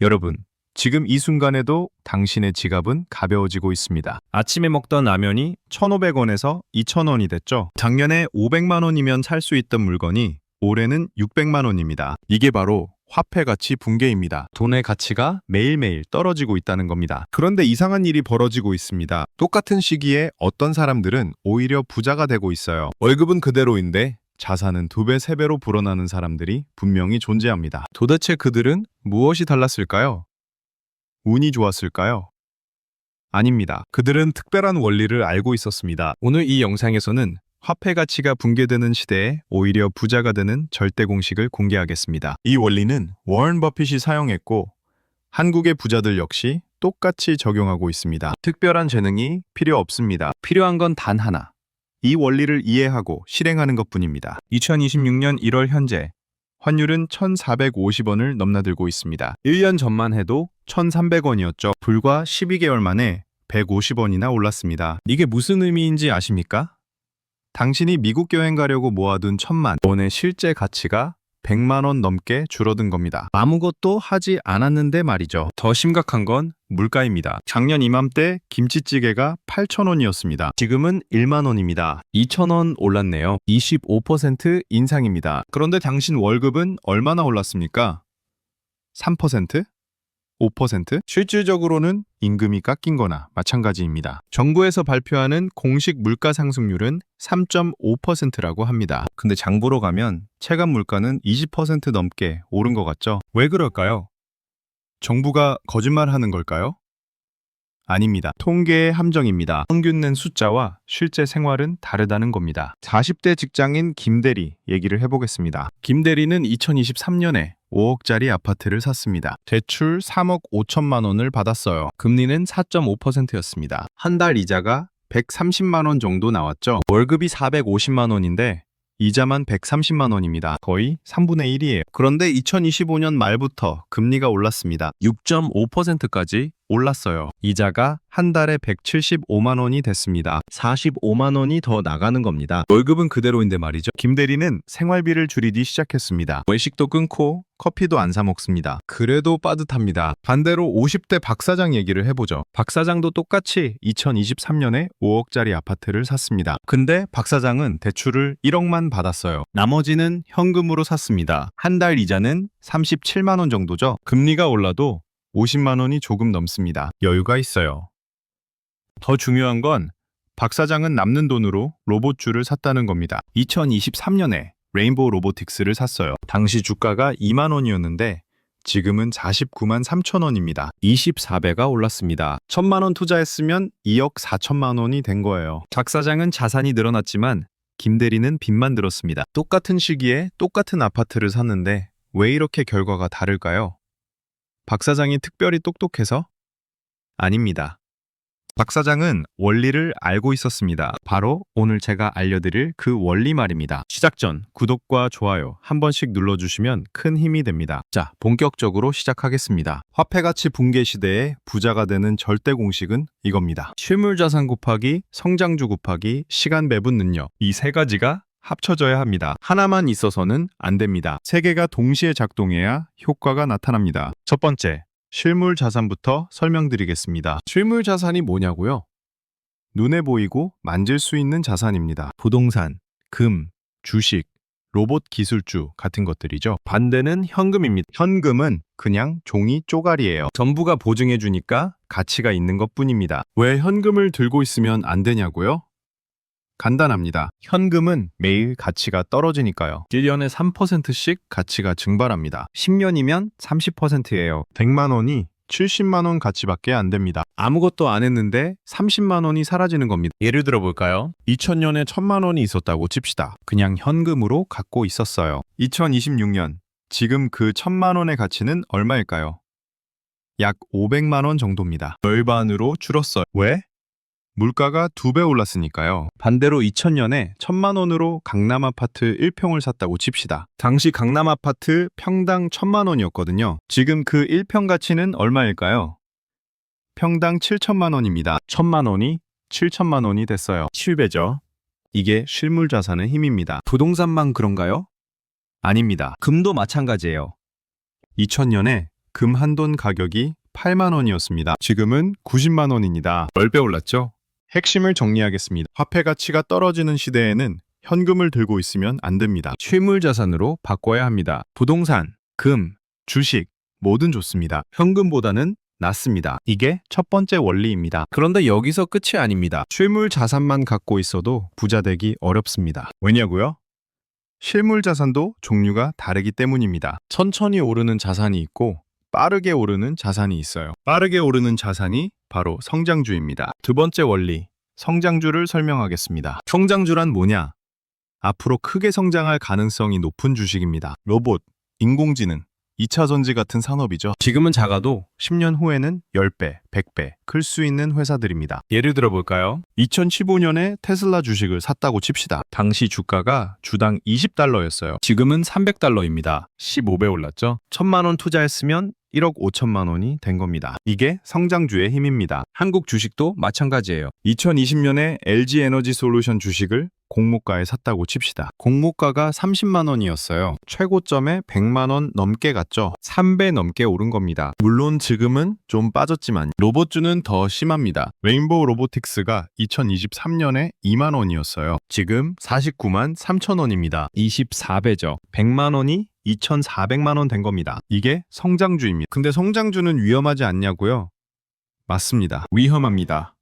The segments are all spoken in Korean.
여러분, 지금 이 순간에도 당신의 지갑은 가벼워지고 있습니다. 아침에 먹던 라면이 1,500원에서 2,000원이 됐죠. 작년에 500만 원이면 살 수 있던 물건이 올해는 600만 원입니다. 이게 바로 화폐 가치 붕괴입니다. 돈의 가치가 매일매일 떨어지고 있다는 겁니다. 그런데 이상한 일이 벌어지고 있습니다. 똑같은 시기에 어떤 사람들은 오히려 부자가 되고 있어요. 월급은 그대로인데 자산은 2배, 3배로 불어나는 사람들이 분명히 존재합니다. 도대체 그들은 무엇이 달랐을까요? 운이 좋았을까요? 아닙니다. 그들은 특별한 원리를 알고 있었습니다. 오늘 이 영상에서는 화폐 가치가 붕괴되는 시대에 오히려 부자가 되는 절대 공식을 공개하겠습니다. 이 원리는 워런 버핏이 사용했고 한국의 부자들 역시 똑같이 적용하고 있습니다. 특별한 재능이 필요 없습니다. 필요한 건 단 하나. 이 원리를 이해하고 실행하는 것뿐입니다. 2026년 1월 현재 환율은 1,450원을 넘나들고 있습니다. 1년 전만 해도 1,300원이었죠. 불과 12개월 만에 150원이나 올랐습니다. 이게 무슨 의미인지 아십니까? 당신이 미국 여행 가려고 모아둔 1,000만 원의 실제 가치가 100만 원 넘게 줄어든 겁니다. 아무것도 하지 않았는데 말이죠. 더 심각한 건 물가입니다. 작년 이맘때 김치찌개가 8,000원이었습니다. 지금은 1만 원입니다. 2,000원 올랐네요. 25% 인상입니다. 그런데 당신 월급은 얼마나 올랐습니까? 3%? 5%? 실질적으로는 임금이 깎인 거나 마찬가지입니다. 정부에서 발표하는 공식 물가 상승률은 3.5%라고 합니다. 근데 장 보러 가면 체감 물가는 20% 넘게 오른 것 같죠? 왜 그럴까요? 정부가 거짓말하는 걸까요? 아닙니다. 통계의 함정입니다. 평균 낸 숫자와 실제 생활은 다르다는 겁니다. 40대 직장인 김대리 얘기를 해보겠습니다. 김대리는 2023년에 5억짜리 아파트를 샀습니다. 대출 3억 5천만 원을 받았어요. 금리는 4.5%였습니다. 한 달 이자가 130만 원 정도 나왔죠. 월급이 450만 원인데 이자만 130만 원입니다. 거의 3분의 1이에요. 그런데 2025년 말부터 금리가 올랐습니다. 6.5%까지 올랐어요. 이자가 한 달에 175만 원이 됐습니다. 45만 원이 더 나가는 겁니다. 월급은 그대로인데 말이죠. 김대리는 생활비를 줄이기 시작했습니다. 외식도 끊고 커피도 안 사 먹습니다. 그래도 빠듯합니다. 반대로 50대 박 사장 얘기를 해보죠. 박 사장도 똑같이 2023년에 5억짜리 아파트를 샀습니다. 근데 박 사장은 대출을 1억만 받았어요. 나머지는 현금으로 샀습니다. 한 달 이자는 37만 원 정도죠. 금리가 올라도 50만 원이 조금 넘습니다. 여유가 있어요. 더 중요한 건 박 사장은 남는 돈으로 로봇줄을 샀다는 겁니다. 2023년에 레인보우 로보틱스를 샀어요. 당시 주가가 2만 원이었는데 지금은 49만 3천 원입니다. 24배가 올랐습니다. 1,000만 원 투자했으면 2억 4천만 원이 된 거예요. 박 사장은 자산이 늘어났지만 김대리는 빚만 들었습니다. 똑같은 시기에 똑같은 아파트를 샀는데 왜 이렇게 결과가 다를까요? 박 사장이 특별히 똑똑해서? 아닙니다. 박 사장은 원리를 알고 있었습니다. 바로 오늘 제가 알려드릴 그 원리 말입니다. 시작 전 구독과 좋아요 한 번씩 눌러주시면 큰 힘이 됩니다. 자, 본격적으로 시작하겠습니다. 화폐 가치 붕괴 시대에 부자가 되는 절대 공식은 이겁니다. 실물 자산 곱하기 성장주 곱하기 시간 배분 능력, 이 세 가지가 합쳐져야 합니다. 하나만 있어서는 안 됩니다. 세 개가 동시에 작동해야 효과가 나타납니다. 첫 번째, 실물 자산부터 설명드리겠습니다. 실물 자산이 뭐냐고요? 눈에 보이고 만질 수 있는 자산입니다. 부동산, 금, 주식, 로봇 기술주 같은 것들이죠. 반대는 현금입니다. 현금은 그냥 종이 쪼가리예요. 정부가 보증해 주니까 가치가 있는 것뿐입니다. 왜 현금을 들고 있으면 안 되냐고요? 간단합니다. 현금은 매일 가치가 떨어지니까요. 1년에 3%씩 가치가 증발합니다. 10년이면 30%예요. 100만 원이 70만 원 가치밖에 안 됩니다. 아무것도 안 했는데 30만 원이 사라지는 겁니다. 예를 들어 볼까요? 2000년에 1000만 원이 있었다고 칩시다. 그냥 현금으로 갖고 있었어요. 2026년, 지금 그 1000만 원의 가치는 얼마일까요? 약 500만 원 정도입니다. 절반으로 줄었어요. 왜? 물가가 2배 올랐으니까요. 반대로 2000년에 1,000만 원으로 강남 아파트 1평을 샀다고 칩시다. 당시 강남 아파트 평당 1,000만 원이었거든요. 지금 그 1평 가치는 얼마일까요? 평당 7천만 원입니다. 1,000만 원이 7천만 원이 됐어요. 7배죠. 이게 실물 자산의 힘입니다. 부동산만 그런가요? 아닙니다. 금도 마찬가지예요. 2000년에 금 한 돈 가격이 8만 원이었습니다. 지금은 90만 원입니다. 10배 올랐죠? 핵심을 정리하겠습니다. 화폐 가치가 떨어지는 시대에는 현금을 들고 있으면 안 됩니다. 실물 자산으로 바꿔야 합니다. 부동산, 금, 주식, 뭐든 좋습니다. 현금보다는 낫습니다. 이게 첫 번째 원리입니다. 그런데 여기서 끝이 아닙니다. 실물 자산만 갖고 있어도 부자 되기 어렵습니다. 왜냐고요? 실물 자산도 종류가 다르기 때문입니다. 천천히 오르는 자산이 있고 빠르게 오르는 자산이 있어요. 빠르게 오르는 자산이 바로 성장주입니다. 두 번째 원리, 성장주를 설명하겠습니다. 성장주란 뭐냐? 앞으로 크게 성장할 가능성이 높은 주식입니다. 로봇, 인공지능, 2차 전지 같은 산업이죠. 지금은 작아도 10년 후에는 10배, 100배 클 수 있는 회사들입니다. 예를 들어 볼까요? 2015년에 테슬라 주식을 샀다고 칩시다. 당시 주가가 주당 $20였어요. 지금은 $300입니다. 15배 올랐죠? 1,000만 원 투자했으면 1억 5천만 원이 된 겁니다. 이게 성장주의 힘입니다. 한국 주식도 마찬가지예요. 2020년에 LG에너지솔루션 주식을 공모가에 샀다고 칩시다. 공모가가 30만 원이었어요. 최고점에 100만 원 넘게 갔죠. 3배 넘게 오른 겁니다. 물론 지금은 좀 빠졌지만 로봇주는 더 심합니다. 레인보우 로보틱스가 2023년에 2만 원이었어요. 지금 49만 3천 원입니다. 24배죠. 100만 원이 2,400만 원 된 겁니다. 이게 성장주입니다. 근데 성장주는 위험하지 않냐고요? 맞습니다. 위험합니다.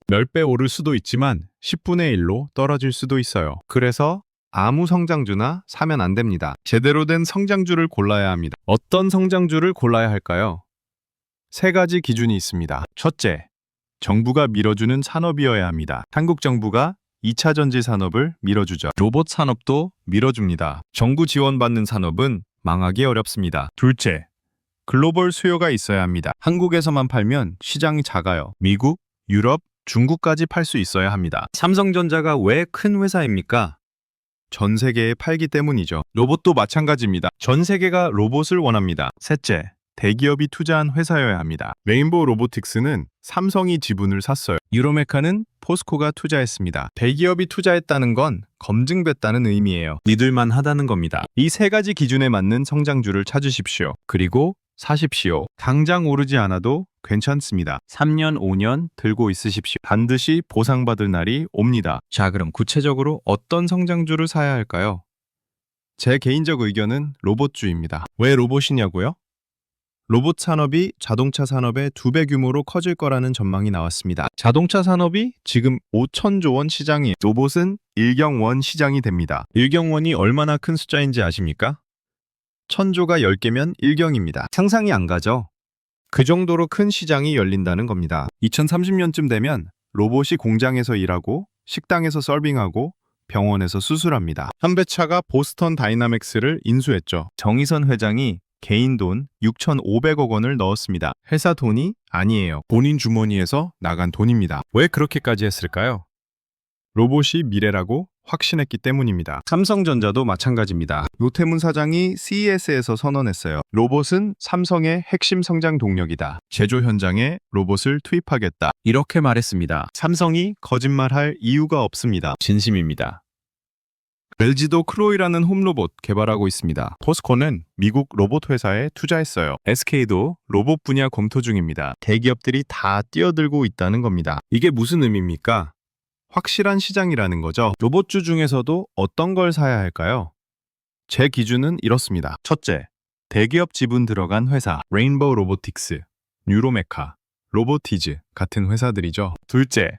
몇 배 오를 수도 있지만 10분의 1로 떨어질 수도 있어요. 그래서 아무 성장주나 사면 안 됩니다. 제대로 된 성장주를 골라야 합니다. 어떤 성장주를 골라야 할까요? 세 가지 기준이 있습니다. 첫째, 정부가 밀어주는 산업이어야 합니다. 한국 정부가 2차 전지 산업을 밀어주죠. 로봇 산업도 밀어줍니다. 정부 지원받는 산업은 망하기 어렵습니다. 둘째, 글로벌 수요가 있어야 합니다. 한국에서만 팔면 시장이 작아요. 미국, 유럽, 중국까지 팔 수 있어야 합니다. 삼성전자가 왜 큰 회사입니까? 전 세계에 팔기 때문이죠. 로봇도 마찬가지입니다. 전 세계가 로봇을 원합니다. 셋째, 대기업이 투자한 회사여야 합니다. 레인보우 로보틱스는 삼성이 지분을 샀어요. 유로메카는 포스코가 투자했습니다. 대기업이 투자했다는 건 검증됐다는 의미예요. 믿을만 하다는 겁니다. 이 세 가지 기준에 맞는 성장주를 찾으십시오. 그리고 사십시오. 당장 오르지 않아도 괜찮습니다. 3년, 5년 들고 있으십시오. 반드시 보상받을 날이 옵니다. 자, 그럼 구체적으로 어떤 성장주를 사야 할까요? 제 개인적 의견은 로봇주입니다. 왜 로봇이냐고요? 로봇 산업이 자동차 산업의 2배 규모로 커질 거라는 전망이 나왔습니다. 자동차 산업이 지금 5천조 원 시장이에요. 로봇은 일경원 시장이 됩니다. 일경원이 얼마나 큰 숫자인지 아십니까? 1000조가 10개면 일경입니다. 상상이 안 가죠? 그 정도로 큰 시장이 열린다는 겁니다. 2030년쯤 되면 로봇이 공장에서 일하고 식당에서 서빙하고 병원에서 수술합니다. 현대차가 보스턴 다이나믹스를 인수했죠. 정의선 회장이 개인 돈 6,500억 원을 넣었습니다. 회사 돈이 아니에요. 본인 주머니에서 나간 돈입니다. 왜 그렇게까지 했을까요? 로봇이 미래라고 확신했기 때문입니다. 삼성전자도 마찬가지입니다. 노태문 사장이 CES에서 선언했어요. 로봇은 삼성의 핵심 성장 동력이다. 제조 현장에 로봇을 투입하겠다. 이렇게 말했습니다. 삼성이 거짓말할 이유가 없습니다. 진심입니다. LG도 크로이라는 홈로봇 개발하고 있습니다. 포스코는 미국 로봇 회사에 투자했어요. SK도 로봇 분야 검토 중입니다. 대기업들이 다 뛰어들고 있다는 겁니다. 이게 무슨 의미입니까? 확실한 시장이라는 거죠. 로봇주 중에서도 어떤 걸 사야 할까요? 제 기준은 이렇습니다. 첫째, 대기업 지분 들어간 회사, 레인보우 로보틱스, 뉴로메카, 로보티즈 같은 회사들이죠. 둘째,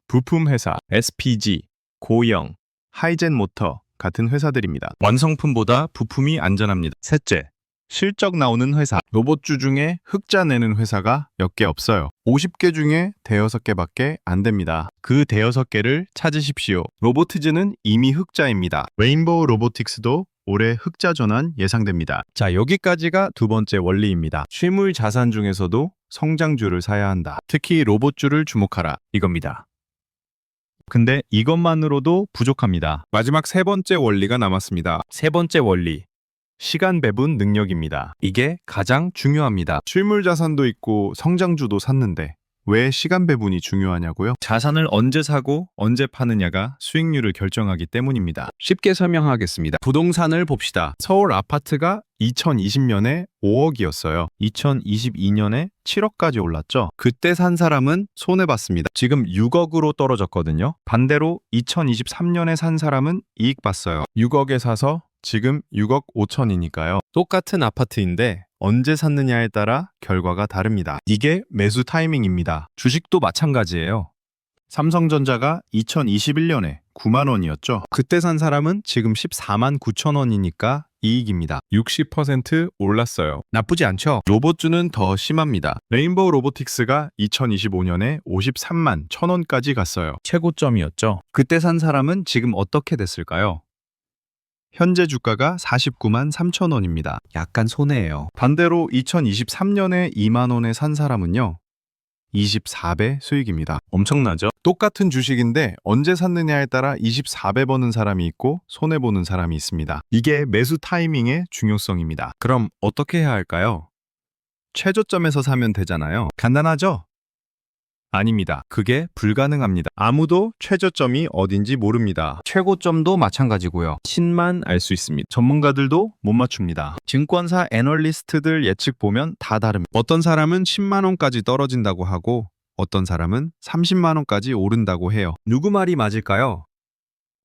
부품 회사, SPG, 고영, 하이젠 모터 같은 회사들입니다. 완성품보다 부품이 안전합니다. 셋째, 실적 나오는 회사. 로봇주 중에 흑자 내는 회사가 몇 개 없어요. 50개 중에 대여섯 개밖에 안 됩니다. 그 대여섯 개를 찾으십시오. 로보티즈는 이미 흑자입니다. 레인보우 로보틱스도 올해 흑자 전환 예상됩니다. 자, 여기까지가 두 번째 원리입니다. 실물 자산 중에서도 성장주를 사야 한다. 특히 로봇주를 주목하라. 이겁니다. 근데 이것만으로도 부족합니다. 마지막 세 번째 원리가 남았습니다. 세 번째 원리. 시간 배분 능력입니다. 이게 가장 중요합니다. 실물 자산도 있고 성장주도 샀는데 왜 시간 배분이 중요하냐고요? 자산을 언제 사고 언제 파느냐가 수익률을 결정하기 때문입니다. 쉽게 설명하겠습니다. 부동산을 봅시다. 서울 아파트가 2020년에 5억이었어요. 2022년에 7억까지 올랐죠. 그때 산 사람은 손해봤습니다. 지금 6억으로 떨어졌거든요. 반대로 2023년에 산 사람은 이익 봤어요. 6억에 사서 지금 6억 5천이니까요. 똑같은 아파트인데 언제 샀느냐에 따라 결과가 다릅니다. 이게 매수 타이밍입니다. 주식도 마찬가지예요. 삼성전자가 2021년에 9만 원이었죠. 그때 산 사람은 지금 14만 9천 원이니까 이익입니다. 60% 올랐어요. 나쁘지 않죠? 로봇주는 더 심합니다. 레인보우 로보틱스가 2025년에 53만 1천 원까지 갔어요. 최고점이었죠. 그때 산 사람은 지금 어떻게 됐을까요? 현재 주가가 49만 3천 원입니다. 약간 손해예요. 반대로 2023년에 2만 원에 산 사람은요. 24배 수익입니다. 엄청나죠? 똑같은 주식인데 언제 샀느냐에 따라 24배 버는 사람이 있고 손해보는 사람이 있습니다. 이게 매수 타이밍의 중요성입니다. 그럼 어떻게 해야 할까요? 최저점에서 사면 되잖아요. 간단하죠? 아닙니다. 그게 불가능합니다. 아무도 최저점이 어딘지 모릅니다. 최고점도 마찬가지고요. 신만 알 수 있습니다. 전문가들도 못 맞춥니다. 증권사 애널리스트들 예측 보면 다 다릅니다. 어떤 사람은 10만 원까지 떨어진다고 하고 어떤 사람은 30만 원까지 오른다고 해요. 누구 말이 맞을까요?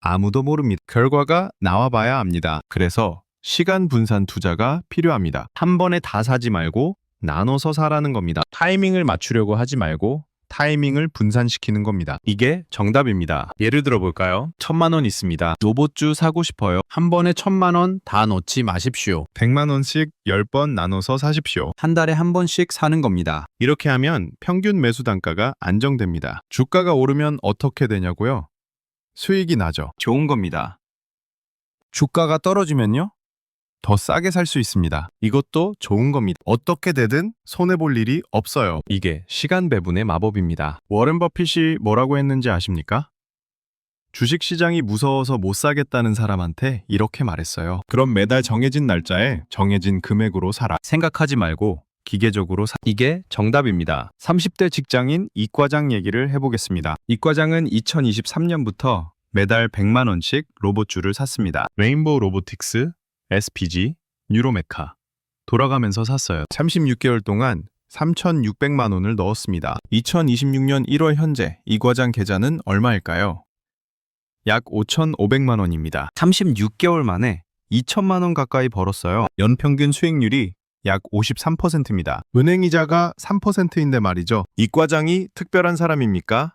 아무도 모릅니다. 결과가 나와봐야 압니다. 그래서 시간 분산 투자가 필요합니다. 한 번에 다 사지 말고 나눠서 사라는 겁니다. 타이밍을 맞추려고 하지 말고 타이밍을 분산시키는 겁니다. 이게 정답입니다. 예를 들어 볼까요? 1,000만 원 있습니다. 로봇주 사고 싶어요. 한 번에 1,000만 원 다 넣지 마십시오. 100만 원씩 10번 나눠서 사십시오. 한 달에 한 번씩 사는 겁니다. 이렇게 하면 평균 매수 단가가 안정됩니다. 주가가 오르면 어떻게 되냐고요? 수익이 나죠. 좋은 겁니다. 주가가 떨어지면요? 더 싸게 살 수 있습니다. 이것도 좋은 겁니다. 어떻게 되든 손해볼 일이 없어요. 이게 시간 배분의 마법입니다. 워렌 버핏이 뭐라고 했는지 아십니까? 주식시장이 무서워서 못 사겠다는 사람한테 이렇게 말했어요. 그럼 매달 정해진 날짜에 정해진 금액으로 사라. 생각하지 말고 기계적으로 사. 이게 정답입니다. 30대 직장인 이과장 얘기를 해보겠습니다. 이과장은 2023년부터 매달 100만 원씩 로봇주를 샀습니다. 레인보우 로보틱스, SPG, 뉴로메카 돌아가면서 샀어요. 36개월 동안 3,600만 원을 넣었습니다. 2026년 1월 현재 이 과장 계좌는 얼마일까요? 약 5,500만 원입니다. 36개월 만에 2천만 원 가까이 벌었어요. 연평균 수익률이 약 53%입니다. 은행이자가 3%인데 말이죠. 이 과장이 특별한 사람입니까?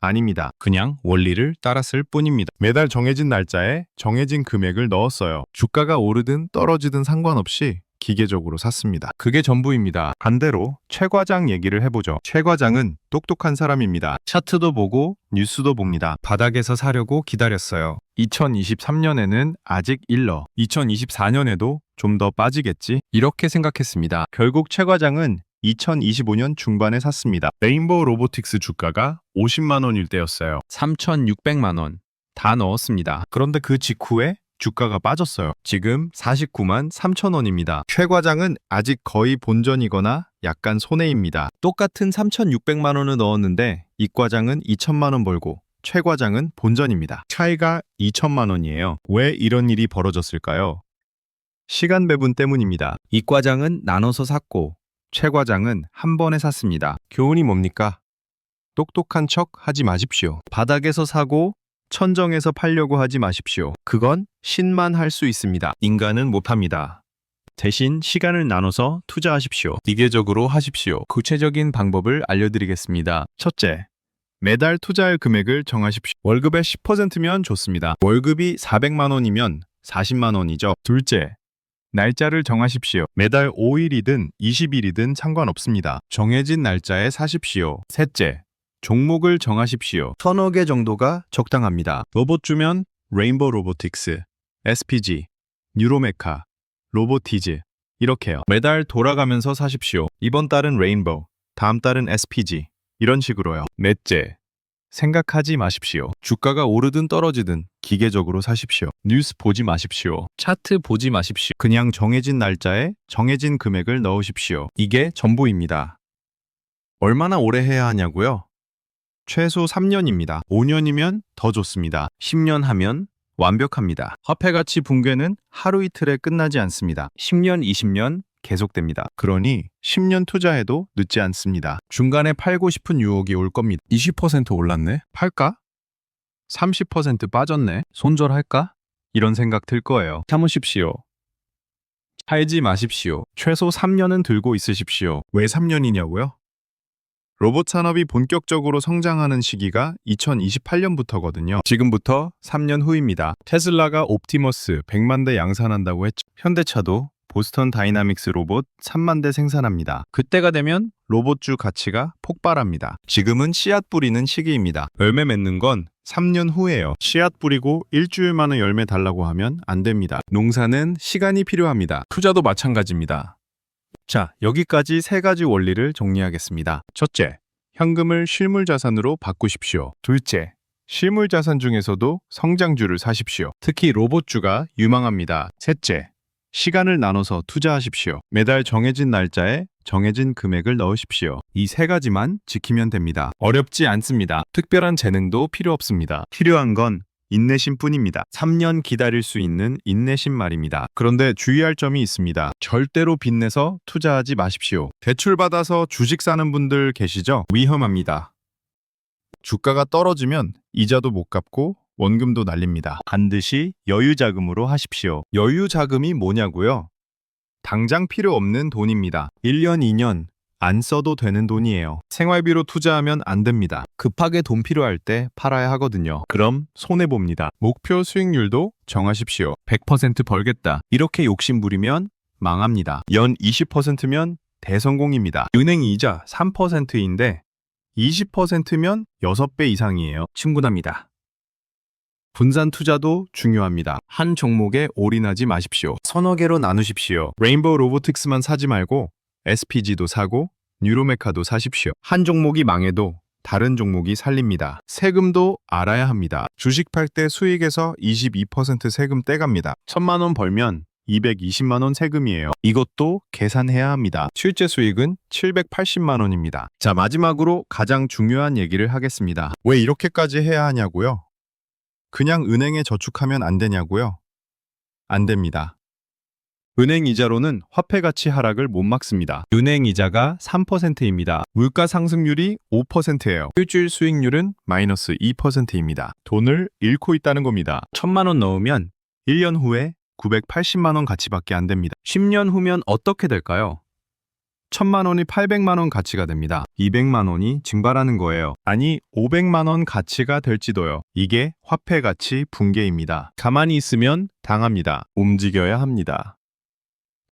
아닙니다. 그냥 원리를 따랐을 뿐입니다. 매달 정해진 날짜에 정해진 금액을 넣었어요. 주가가 오르든 떨어지든 상관없이 기계적으로 샀습니다. 그게 전부입니다. 반대로 최 과장 얘기를 해보죠. 최 과장은 똑똑한 사람입니다. 차트도 보고 뉴스도 봅니다. 바닥에서 사려고 기다렸어요. 2023년에는 아직 일러. 2024년에도 좀 더 빠지겠지? 이렇게 생각했습니다. 결국 최 과장은 2025년 중반에 샀습니다. 레인보우 로보틱스 주가가 50만 원일 때였어요. 3,600만 원 다 넣었습니다. 그런데 그 직후에 주가가 빠졌어요. 지금 49만 3천 원입니다. 최 과장은 아직 거의 본전이거나 약간 손해입니다. 똑같은 3,600만 원을 넣었는데 이 과장은 2천만 원 벌고 최 과장은 본전입니다. 차이가 2천만 원이에요. 왜 이런 일이 벌어졌을까요? 시간 배분 때문입니다. 이 과장은 나눠서 샀고 최 과장은 한 번에 샀습니다. 교훈이 뭡니까? 똑똑한 척 하지 마십시오. 바닥에서 사고 천정에서 팔려고 하지 마십시오. 그건 신만 할 수 있습니다. 인간은 못합니다. 대신 시간을 나눠서 투자하십시오. 기계적으로 하십시오. 구체적인 방법을 알려드리겠습니다. 첫째, 매달 투자할 금액을 정하십시오. 월급의 10%면 좋습니다. 월급이 400만 원이면 40만 원이죠. 둘째, 날짜를 정하십시오. 매달 5일이든 20일이든 상관없습니다. 정해진 날짜에 사십시오. 셋째, 종목을 정하십시오. 서너 개 정도가 적당합니다. 로봇주면 레인보우 로보틱스, SPG, 뉴로메카, 로보티즈 이렇게요. 매달 돌아가면서 사십시오. 이번 달은 레인보우, 다음 달은 SPG 이런 식으로요. 넷째, 생각하지 마십시오. 주가가 오르든 떨어지든 기계적으로 사십시오. 뉴스 보지 마십시오. 차트 보지 마십시오. 그냥 정해진 날짜에 정해진 금액을 넣으십시오. 이게 전부입니다. 얼마나 오래 해야 하냐고요? 최소 3년입니다. 5년이면 더 좋습니다. 10년 하면 완벽합니다. 화폐 가치 붕괴는 하루 이틀에 끝나지 않습니다. 10년, 20년 계속됩니다. 그러니 10년 투자해도 늦지 않습니다. 중간에 팔고 싶은 유혹이 올 겁니다. 20% 올랐네? 팔까? 30% 빠졌네? 손절할까? 이런 생각 들 거예요. 참으십시오. 팔지 마십시오. 최소 3년은 들고 있으십시오. 왜 3년이냐고요? 로봇 산업이 본격적으로 성장하는 시기가 2028년부터거든요. 지금부터 3년 후입니다. 테슬라가 옵티머스 100만 대 양산한다고 했죠. 현대차도 보스턴 다이나믹스 로봇 3만 대 생산합니다. 그때가 되면 로봇주 가치가 폭발합니다. 지금은 씨앗 뿌리는 시기입니다. 열매 맺는 건 3년 후예요. 씨앗 뿌리고 일주일 만에 열매 달라고 하면 안 됩니다. 농사는 시간이 필요합니다. 투자도 마찬가지입니다. 자, 여기까지 세 가지 원리를 정리하겠습니다. 첫째, 현금을 실물 자산으로 바꾸십시오. 둘째, 실물 자산 중에서도 성장주를 사십시오. 특히 로봇주가 유망합니다. 셋째, 시간을 나눠서 투자하십시오. 매달 정해진 날짜에 정해진 금액을 넣으십시오. 이 세 가지만 지키면 됩니다. 어렵지 않습니다. 특별한 재능도 필요 없습니다. 필요한 건 인내심 뿐입니다. 3년 기다릴 수 있는 인내심 말입니다. 그런데 주의할 점이 있습니다. 절대로 빚내서 투자하지 마십시오. 대출받아서 주식 사는 분들 계시죠? 위험합니다. 주가가 떨어지면 이자도 못 갚고 원금도 날립니다. 반드시 여유자금으로 하십시오. 여유자금이 뭐냐고요? 당장 필요 없는 돈입니다. 1년, 2년 안 써도 되는 돈이에요. 생활비로 투자하면 안 됩니다. 급하게 돈 필요할 때 팔아야 하거든요. 그럼 손해봅니다. 목표 수익률도 정하십시오. 100% 벌겠다. 이렇게 욕심부리면 망합니다. 연 20%면 대성공입니다. 은행 이자 3%인데 20%면 6배 이상이에요. 충분합니다. 분산 투자도 중요합니다. 한 종목에 올인하지 마십시오. 서너 개로 나누십시오. 레인보우 로보틱스만 사지 말고 SPG도 사고 뉴로메카도 사십시오. 한 종목이 망해도 다른 종목이 살립니다. 세금도 알아야 합니다. 주식 팔 때 수익에서 22% 세금 떼갑니다. 1,000만 원 벌면 220만 원 세금이에요. 이것도 계산해야 합니다. 실제 수익은 780만 원입니다. 자, 마지막으로 가장 중요한 얘기를 하겠습니다. 왜 이렇게까지 해야 하냐고요? 그냥 은행에 저축하면 안 되냐고요? 안 됩니다. 은행 이자로는 화폐 가치 하락을 못 막습니다. 은행 이자가 3%입니다. 물가 상승률이 5%예요. 실질 수익률은 마이너스 2%입니다. 돈을 잃고 있다는 겁니다. 1,000만 원 넣으면 1년 후에 980만 원 가치밖에 안 됩니다. 10년 후면 어떻게 될까요? 1,000만 원이 800만 원 가치가 됩니다. 200만 원이 증발하는 거예요. 아니, 500만 원 가치가 될지도요. 이게 화폐 가치 붕괴입니다. 가만히 있으면 당합니다. 움직여야 합니다.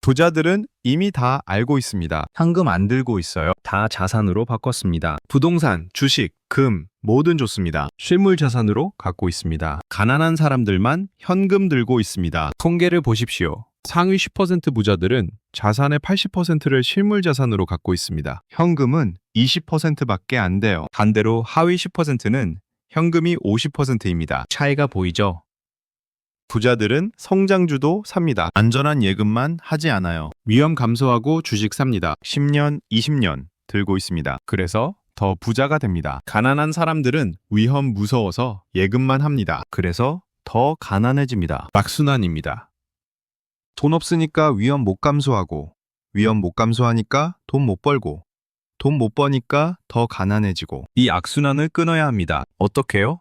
부자들은 이미 다 알고 있습니다. 현금 안 들고 있어요. 다 자산으로 바꿨습니다. 부동산, 주식, 금, 뭐든 좋습니다. 실물 자산으로 갖고 있습니다. 가난한 사람들만 현금 들고 있습니다. 통계를 보십시오. 상위 10% 부자들은 자산의 80%를 실물 자산으로 갖고 있습니다. 현금은 20%밖에 안 돼요. 반대로 하위 10%는 현금이 50%입니다. 차이가 보이죠? 부자들은 성장주도 삽니다. 안전한 예금만 하지 않아요. 위험 감소하고 주식 삽니다. 10년, 20년 들고 있습니다. 그래서 더 부자가 됩니다. 가난한 사람들은 위험 무서워서 예금만 합니다. 그래서 더 가난해집니다. 악순환입니다. 돈 없으니까 위험 못 감소하고, 위험 못 감소하니까 돈 못 벌고, 돈 못 버니까 더 가난해지고, 이 악순환을 끊어야 합니다. 어떻게요?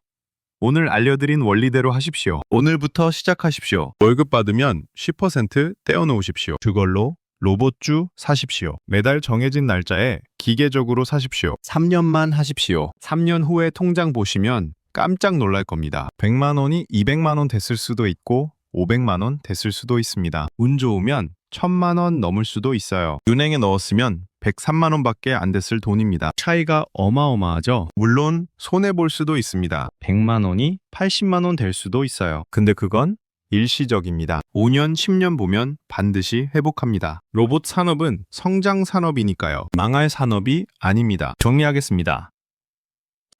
오늘 알려드린 원리대로 하십시오. 오늘부터 시작하십시오. 월급 받으면 10% 떼어놓으십시오. 그걸로 로봇주 사십시오. 매달 정해진 날짜에 기계적으로 사십시오. 3년만 하십시오. 3년 후에 통장 보시면 깜짝 놀랄 겁니다. 100만 원이 200만 원 됐을 수도 있고 500만 원 됐을 수도 있습니다. 운 좋으면 1,000만 원 넘을 수도 있어요. 은행에 넣었으면 103만 원밖에 안 됐을 돈입니다. 차이가 어마어마하죠? 물론 손해볼 수도 있습니다. 100만 원이 80만 원 될 수도 있어요. 근데 그건 일시적입니다. 5년, 10년 보면 반드시 회복합니다. 로봇 산업은 성장 산업이니까요. 망할 산업이 아닙니다. 정리하겠습니다.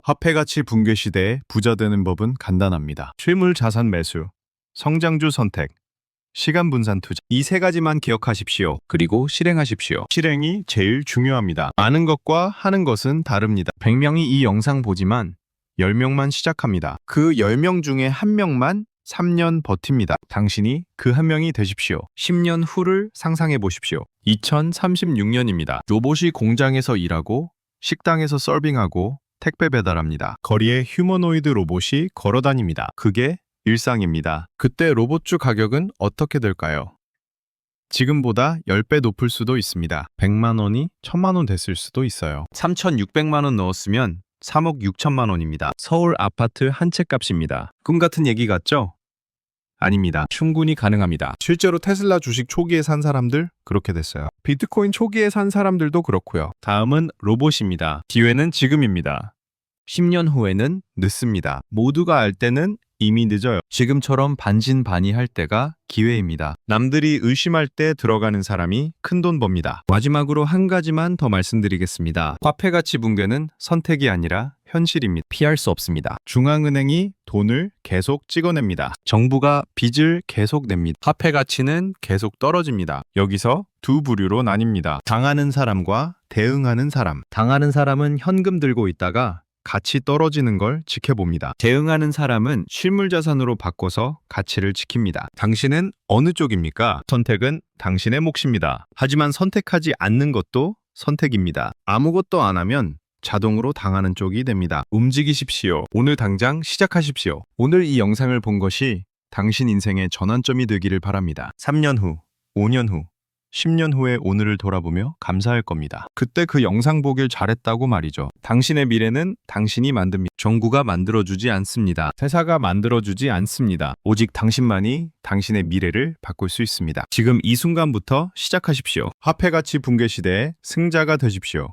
화폐 가치 붕괴 시대에 부자 되는 법은 간단합니다. 실물 자산 매수, 성장주 선택, 시간 분산 투자. 이 세 가지만 기억하십시오. 그리고 실행하십시오. 실행이 제일 중요합니다. 아는 것과 하는 것은 다릅니다. 100명이 이 영상 보지만 10명만 시작합니다. 그 10명 중에 1명만 3년 버팁니다. 당신이 그 한 명이 되십시오. 10년 후를 상상해 보십시오. 2036년입니다. 로봇이 공장에서 일하고 식당에서 서빙하고 택배 배달합니다. 거리에 휴머노이드 로봇이 걸어 다닙니다. 그게 일상입니다. 그때 로봇주 가격은 어떻게 될까요? 지금보다 10배 높을 수도 있습니다. 100만 원이 1000만 원 됐을 수도 있어요. 3,600만 원 넣었으면 3억 6천만 원입니다. 서울 아파트 한 채 값입니다. 꿈 같은 얘기 같죠? 아닙니다. 충분히 가능합니다. 실제로 테슬라 주식 초기에 산 사람들 그렇게 됐어요. 비트코인 초기에 산 사람들도 그렇고요. 다음은 로봇입니다. 기회는 지금입니다. 10년 후에는 늦습니다. 모두가 알 때는 이미 늦어요. 지금처럼 반신반의할 때가 기회입니다. 남들이 의심할 때 들어가는 사람이 큰돈 법니다. 마지막으로 한 가지만 더 말씀드리겠습니다. 화폐 가치 붕괴는 선택이 아니라 현실입니다. 피할 수 없습니다. 중앙은행이 돈을 계속 찍어냅니다. 정부가 빚을 계속 냅니다. 화폐 가치는 계속 떨어집니다. 여기서 두 부류로 나뉩니다. 당하는 사람과 대응하는 사람. 당하는 사람은 현금 들고 있다가 가치 떨어지는 걸 지켜봅니다. 대응하는 사람은 실물 자산으로 바꿔서 가치를 지킵니다. 당신은 어느 쪽입니까? 선택은 당신의 몫입니다. 하지만 선택하지 않는 것도 선택입니다. 아무것도 안 하면 자동으로 당하는 쪽이 됩니다. 움직이십시오. 오늘 당장 시작하십시오. 오늘 이 영상을 본 것이 당신 인생의 전환점이 되기를 바랍니다. 3년 후, 5년 후, 10년 후에 오늘을 돌아보며 감사할 겁니다. 그때 그 영상 보길 잘했다고 말이죠. 당신의 미래는 당신이 만듭니다. 정부가 만들어주지 않습니다. 회사가 만들어주지 않습니다. 오직 당신만이 당신의 미래를 바꿀 수 있습니다. 지금 이 순간부터 시작하십시오. 화폐 가치 붕괴 시대의 승자가 되십시오.